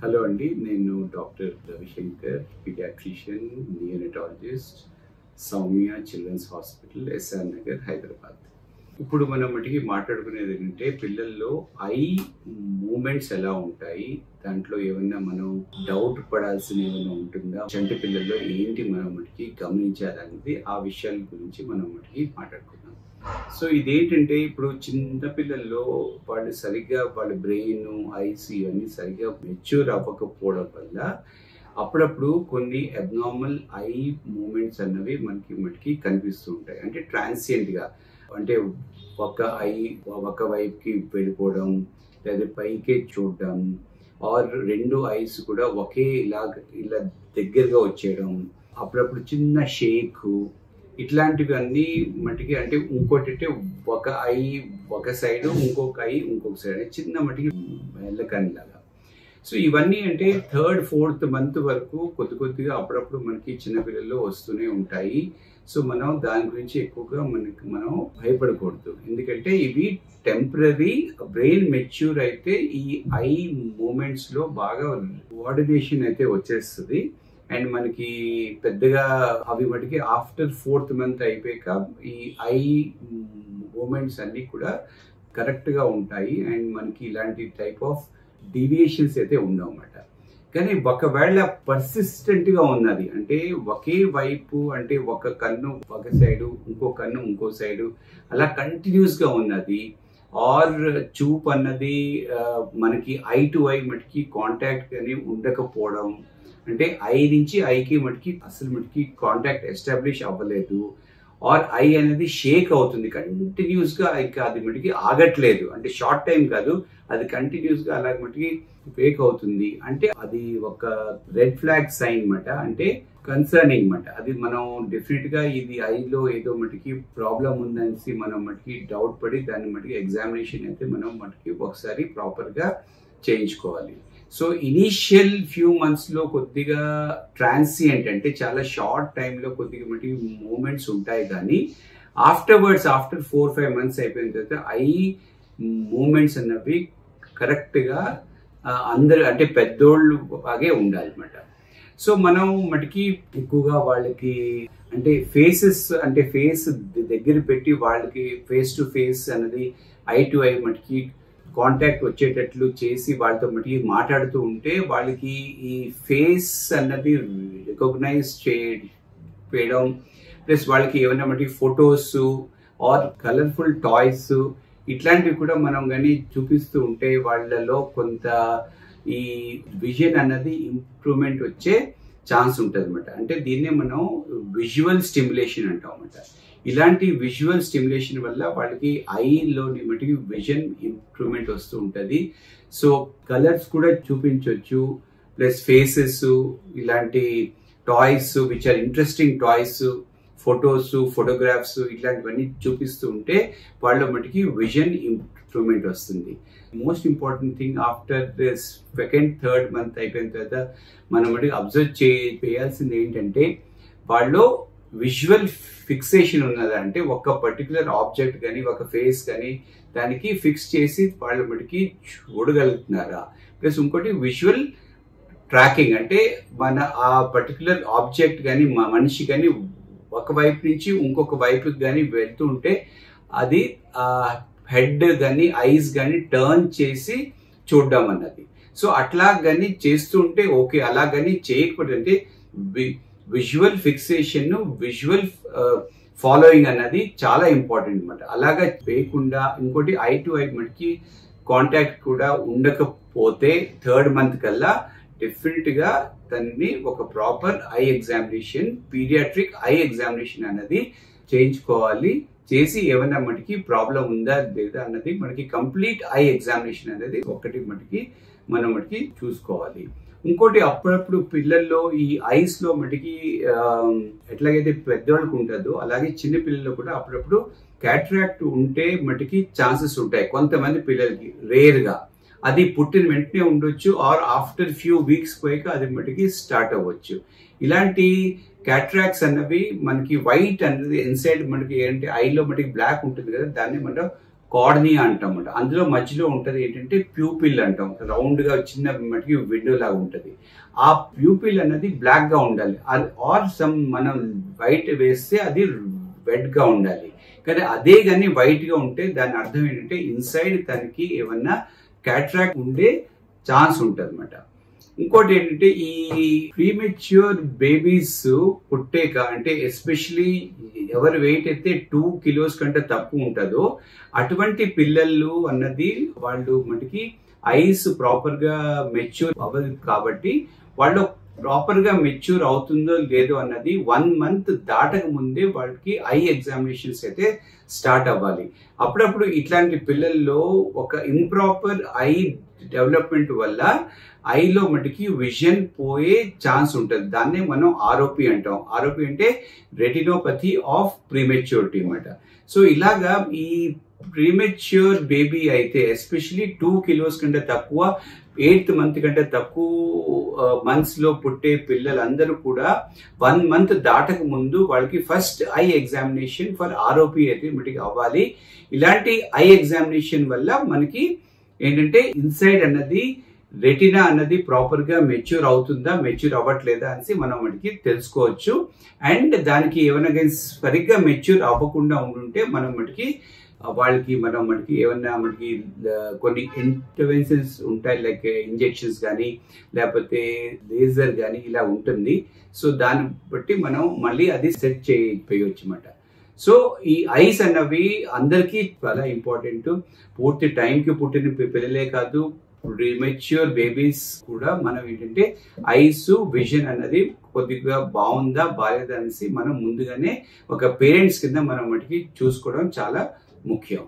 Hello అండి, నేను doctor Ravishankar, paediatrician, neonatologist, Soumya children's hospital, SR Nagar, Hyderabad. ఇప్పుడు మనం మటుకి మాట్లాడుకునేది ఏంటంటే పిల్లల్లో ఐ మూమెంట్స్ ఎలా ఉంటాయి, దాంట్లో ఏమన్నా మనం డౌట్ పడాల్సిన ఏమైనా ఉంటుందా, చంటి పిల్లల్లో ఏంటి మనం మటుకి గమనించాలనేది ఆ విషయాల గురించి మనం మటుకి మాట్లాడుకుందాం. సో ఇదేంటంటే ఇప్పుడు చిన్న పిల్లల్లో వాళ్ళు సరిగ్గా వాళ్ళ బ్రెయిన్, ఐస్ ఇవన్నీ సరిగ్గా మెచ్యూర్ అవ్వకపోవడం వల్ల అప్పుడప్పుడు కొన్ని అబ్నార్మల్ ఐ మూమెంట్స్ అన్నవి మటుకి కనిపిస్తూ ఉంటాయి. అంటే ట్రాన్సియంట్గా, అంటే ఒక వైపుకి వెళ్ళిపోవడం, లేదా పైకే చూడడం, ఆర్ రెండు ఐస్ కూడా ఇలా దగ్గరగా వచ్చేయడం, అప్పుడప్పుడు చిన్న షేక్, ఇట్లాంటివి అన్నీ మటుకి. అంటే ఇంకోటి ఒక ఐ ఒక సైడ్, ఇంకొక ఐ ఇంకొక సైడ్, చిన్న మటుకి మెల్లకనిలాగా. సో ఇవన్నీ అంటే 3rd, 4th మంత్ వరకు కొద్దిగా అప్పుడప్పుడు మనకి చిన్నపిల్లల్లో వస్తూనే ఉంటాయి. సో మనం దాని గురించి ఎక్కువగా మనం భయపడకూడదు, ఎందుకంటే ఇవి టెంపరీ. బ్రెయిన్ మెచ్యూర్ అయితే ఈ ఐ మూమెంట్స్లో బాగా కోఆర్డినేషన్ అయితే వచ్చేస్తుంది. అండ్ మనకి పెద్దగా అవి మటుకి ఆఫ్టర్ 4th మంత్ అయిపోయాక ఈ ఐ మూమెంట్స్ అన్నీ కూడా కరెక్ట్గా ఉంటాయి. అండ్ మనకి ఇలాంటి టైప్ ఆఫ్ డీవియేషన్స్ అయితే ఉండవన్నమాట. కానీ ఒకవేళ పర్సిస్టెంట్గా ఉన్నది, అంటే ఒకే వైపు, అంటే ఒక కన్ను ఒక సైడు, ఇంకో కన్ను ఇంకో సైడు, అలా కంటిన్యూస్గా ఉన్నది, ఆర్ చూపు అన్నది మనకి ఐ టు ఐ మటుకి కాంటాక్ట్ అని ఉండకపోవడం, అంటే ఐ నుంచి ఐకి మటుకి కాంటాక్ట్ ఎస్టాబ్లిష్ అవ్వలేదు, ఆర్ ఐ అనేది షేక్ అవుతుంది కంటిన్యూస్గా, అది మటుకి ఆగట్లేదు, అంటే షార్ట్ టైం కాదు, అది కంటిన్యూస్గా అలా మటుకి వేక్ అవుతుంది, అంటే అది ఒక రెడ్ ఫ్లాగ్ సైన్ అన్నమాట. అంటే కన్సర్నింగ్ అన్నమాట. అది మనం డెఫినెట్గా ఇది ఐలో ఏదో మటుకి ప్రాబ్లం ఉందనేసి మనం మటుకి డౌట్ పడి దాన్ని మటుకి ఎగ్జామినేషన్ అయితే మనం మటుకి ఒకసారి ప్రాపర్గా చేయించుకోవాలి. సో ఇనీషియల్ ఫ్యూ మంత్స్లో కొద్దిగా ట్రాన్సియంట్, అంటే చాలా షార్ట్ టైంలో కొద్దిగా మటుకి మూమెంట్స్ ఉంటాయి. కానీ ఆఫ్టర్ 4-5 మంత్స్ అయిపోయిన తర్వాత ఐ మూమెంట్స్ అన్నవి కరెక్ట్గా అందరు, అంటే పెద్దోళ్ళు బాగే ఉండాలన్నమాట. సో మనం మటుకి ఎక్కువగా వాళ్ళకి అంటే ఫేస్ దగ్గర పెట్టి వాళ్ళకి ఫేస్ టు ఫేస్ అన్నది, ఐ టు ఐ మటుకి కాంటాక్ట్ వచ్చేటట్లు చేసి వాళ్ళతో మటుకి మాట్లాడుతూ ఉంటే వాళ్ళకి ఈ ఫేస్ అన్నది రికగ్నైజ్ చేయడం, ప్లస్ వాళ్ళకి ఏమైనా మటుకి ఫొటోస్ ఆర్ కలర్ఫుల్ టాయ్స్ ఇట్లాంటివి కూడా మనం కానీ చూపిస్తూ ఉంటే వాళ్ళలో కొంత ఈ విజన్ అన్నది ఇంప్రూవ్మెంట్ వచ్చే ఛాన్స్ ఉంటుంది అనమాట. అంటే దీన్నే మనం విజువల్ స్టిమ్యులేషన్ అంటాం అన్నమాట. ఇలాంటి విజువల్ స్టిమ్యులేషన్ వల్ల వాళ్ళకి ఐలోని మటుకి విజన్ ఇంప్రూవ్మెంట్ వస్తూ ఉంటుంది. సో కలర్స్ కూడా చూపించవచ్చు, ప్లస్ ఫేసెస్, ఇలాంటి toys which are interesting toys, photographs ఇట్లాంటివన్నీ చూపిస్తూ ఉంటే వాళ్ళ మటుకి విజన్ ఇంప్రూవ్మెంట్ వస్తుంది. Most important thing after this 2nd, 3rd month అయిపోయిన తర్వాత మనం మటుకు అబ్జర్వ్ చేయాల్సింది ఏంటంటే వాళ్ళు విజువల్ ఫిక్సేషన్ ఉన్నదా, అంటే ఒక పర్టికులర్ ఆబ్జెక్ట్ కానీ ఒక ఫేస్ కానీ దానికి ఫిక్స్ చేసి వాళ్ళ మటుకి చూడగలుగుతున్నారా, ప్లస్ ఇంకోటి విజువల్ ట్రాకింగ్, అంటే మన ఆ పర్టికులర్ ఆబ్జెక్ట్ కానీ మనిషి కానీ ఒక వైపు నుంచి ఇంకొక వైపుకి కానీ వెళ్తూ ఉంటే అది హెడ్ కానీ ఐస్ కానీ టర్న్ చేసి చూడడం అన్నది. సో అట్లా కానీ చేస్తూ ఉంటే ఓకే, అలా కానీ చేయకపోతే అంటే విజువల్ ఫిక్సేషన్, విజువల్ ఫాలోయింగ్ అన్నది చాలా ఇంపార్టెంట్ అనమాట. అలాగా చేయకుండా ఇంకోటి ఐ టు ఐ మటుకి కాంటాక్ట్ కూడా ఉండకపోతే 3rd మంత్ కల్లా డెఫినెట్గా దాన్ని ఒక proper eye examination, paediatric eye examination అనేది చేయించుకోవాలి. చేసి ఏమైనా మటుకి ప్రాబ్లం ఉందా లేదా అన్నది మనకి కంప్లీట్ ఐ ఎగ్జామినేషన్ అనేది ఒకటి మటుకి మనం మటుకి చూసుకోవాలి. ఇంకోటి అప్పుడప్పుడు పిల్లల్లో ఈ ఐస్ లో మటుకి ఎట్లాగైతే పెద్దవాళ్ళకి ఉంటుందో అలాగే చిన్న పిల్లల్లో కూడా అప్పుడప్పుడు క్యాట్రాక్ట్ ఉంటే మటుకి ఛాన్సెస్ ఉంటాయి కొంతమంది పిల్లలకి, రేర్గా. అది పుట్టిన వెంటనే ఉండొచ్చు, ఆర్ ఆఫ్టర్ ఫ్యూ వీక్స్ పోయాక అది మటుకి స్టార్ట్ అవ్వచ్చు. ఇలాంటి క్యాట్రాక్ట్స్ అన్నవి మనకి వైట్ అనేది ఇన్సైడ్ మనకి ఏంటి ఐలో మటుకి బ్లాక్ ఉంటుంది కదా, దాన్ని మనం కార్నియా అంటాం అన్నమాట. అందులో మధ్యలో ఉంటది ఏంటంటే ప్యూపిల్ అంటాం, రౌండ్ గా చిన్న మటుకి విండో లాగా ఉంటది. ఆ ప్యూపిల్ అనేది బ్లాక్ గా ఉండాలి, ఆర్ సమ్ మనం వైట్ వేస్తే అది రెడ్ గా ఉండాలి. కానీ అదే కానీ వైట్ గా ఉంటే దాని అర్థం ఏంటంటే ఇన్సైడ్ తనకి ఏమన్నా క్యాట్రాక్ట్ ఉండే ఛాన్స్ ఉంటుంది అన్నమాట. ఇంకోటి ఏంటంటే ఈ ప్రీమెచ్యూర్ బేబీస్ పుట్టాక అంటే ఎస్పెషలీ ఎవరి వెయిట్ అయితే 2 kilos కంటే తక్కువ ఉంటుందో అటువంటి పిల్లలు అన్నది వాళ్ళు మనకి ఐస్ ప్రాపర్ గా మెచ్యూర్ అవ్వదు. కాబట్టి వాళ్ళు ప్రాపర్ గా మెచ్యూర్ అవుతుందో లేదో అన్నది 1 month దాటక ముందే వాళ్ళకి ఐ ఎగ్జామినేషన్స్ అయితే స్టార్ట్ అవ్వాలి. అప్పుడప్పుడు ఇట్లాంటి పిల్లల్లో ఒక ఇంప్రాపర్ ఐ డెవలప్మెంట్ వల్ల ఐలో మటుకి విజన్ పోయే ఛాన్స్ ఉంటుంది. దాన్నే మనం ఆర్ఓపి అంటాం. ఆర్ఓపి అంటే రెటినోపతి ఆఫ్ ప్రీమెచ్యూరిటీ అన్నమాట. సో ఇలాగా ఈ ప్రీమెచ్యూర్ బేబీ అయితే ఎస్పెషలీ 2 kilos కంటే తక్కువ, 8th month కంటే తక్కువ మంత్స్ లో పుట్టే పిల్లలందరూ కూడా 1 month దాటక ముందు వాళ్ళకి first I examination for ROP అయితే మటుకి అవ్వాలి. ఇలాంటి ఐ ఎగ్జామినేషన్ వల్ల మనకి ఏంటంటే ఇన్సైడ్ అన్నది రెటినా అన్నది ప్రాపర్ గా మెచ్యూర్ అవుతుందా మెచ్యూర్ అవ్వట్లేదా అని మనం మనకి తెలుసుకోవచ్చు. అండ్ దానికి ఏమైనా సరిగ్గా మెచ్యూర్ అవ్వకుండా ఉంటుంటే మనం మనకి ఏమన్నా మనకి కొన్ని ఇంటర్వెన్షన్స్ ఉంటాయి, లైక్ ఇంజెక్షన్స్ కానీ లేకపోతే లేజర్ కానీ ఇలా ఉంటుంది. సో దాన్ని బట్టి మనం మళ్ళీ అది సెట్ చేయవచ్చు అన్నమాట. సో ఈ ఐస్ అన్నవి అందరికీ చాలా ఇంపార్టెంట్. పూర్తి టైంకి పుట్టిన పిల్లలే కాదు, ప్రీమెచ్యూర్ బేబీస్ కూడా మనం ఏంటంటే ఐస్ విజన్ అన్నది కొద్దిగా బాగుందా బాలేదా అనేసి మనం ముందుగానే ఒక పేరెంట్స్ కింద మనం వాటికి చూసుకోవడం చాలా ముఖ్యం.